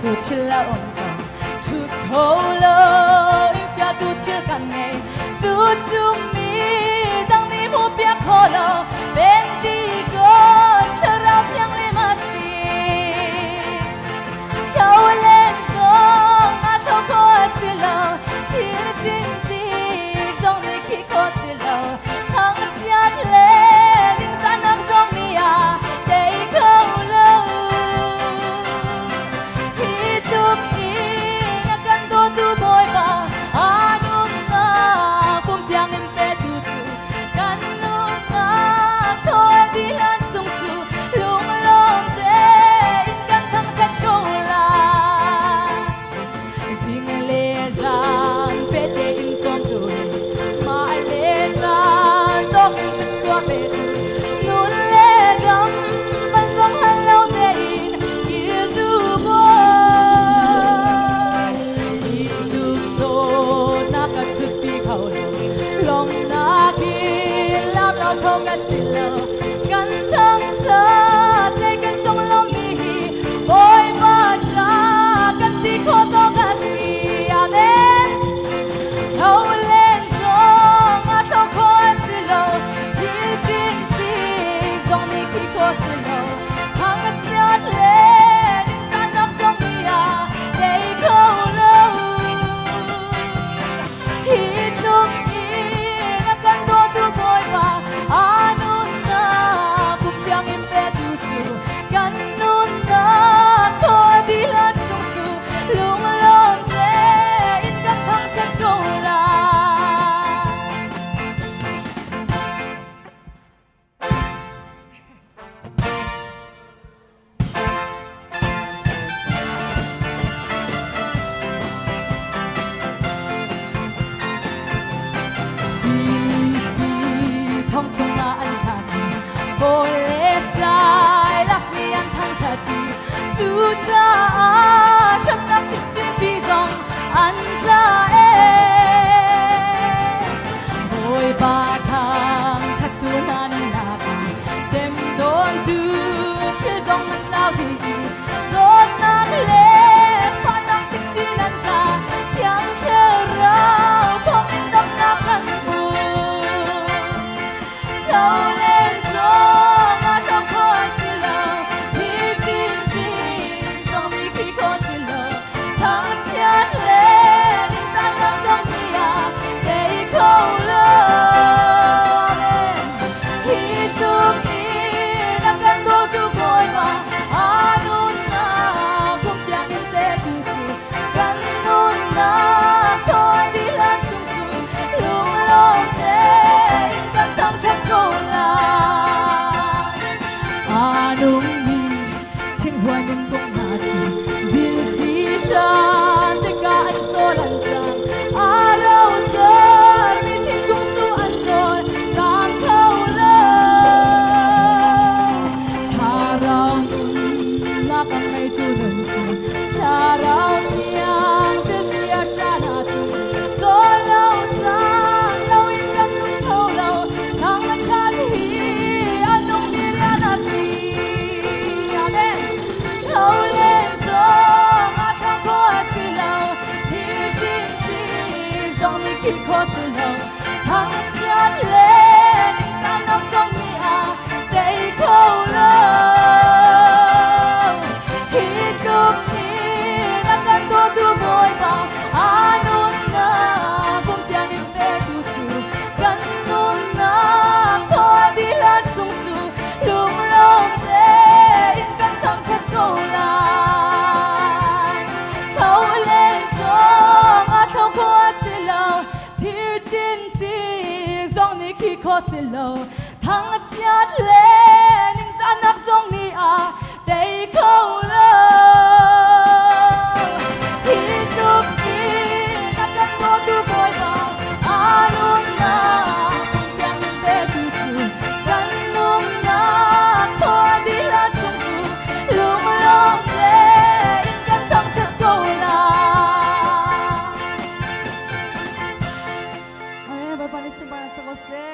tu chila onto tut holo insia tu chil kanai su su mi dang ni mu pia holo ben di gos terap yang lima si kau len song atau ko silo tir tin si song ni ki ko silo thang siat le ning sanam song ni a dei kau lo hidup ini akan tu boy ba anung na pum tiang empe tutu kan nu na thoi di lan sung su lung long de in kan thang chat ko la sing le zan pe de in som tu ma le zan tok chat swa pe tu nun le gam ban song han lao de in il tu boy tu to na ka chut pi khao lo long na ki la lo ko ka silo kan thang sa te kan tong lo mi hi boy ba sa kan ti ko to ka si amen how len song a to ko silo ki sin si song ni ki ko silo hang a siat le ning san nam song ni a dei ko lo hidup ini akan tu boy ba anun na pum tiang empe tutu kan nun na ko di lan sung su lung long de in kan thang chat ko la thong sung na an thati bole sai las ni an thang thati su cha a sham nak tin sin pi zong an ra e boy ba thang chat tu na ni na ka tem don tu ke zong man lao di don na le pa nak tin sin an ka chang ke rao phong in dam na kan bu kau len song a to ko silo hi sin sin song mi ki ko silo thang siat le ning san nam song mi a dei ko lo hidup ini akan tu boy ba anun na pum tiang empe tutu kan nun na thoi di lan sung su lung long de in kan thang chat ko la anung ni thing hua ning bong na chi zil khi shan te ka an so lan sang a rau zar mi thing kung su an zor sang khâu lo tha rau na kan mai tu nun si tha rau chiang zil khi shan na tu so lâu sang lâu in kan tung thâu lâu thang an chat hi anung ni ra na si amen khâu lên song a thang ko si lâu hi sin si song ni ki ko si lâu thang an chat lên san nam song ni a dei ko lo hidup ini akan tu boy ba anun na pum tiang empe tutu kan nun na ko di lan sung su lung long de in kan thang chat ko la kau len song a to ko silo tir chin si song ni ki ko silo thang siat le ning san nam song ni a dei ko lo hidup ini akan tu boy ba anun na pum tiang empe tutu kan nun na ko di lan sung su lung long de in kan thang chat ko la ay bapak ni simpan sa kose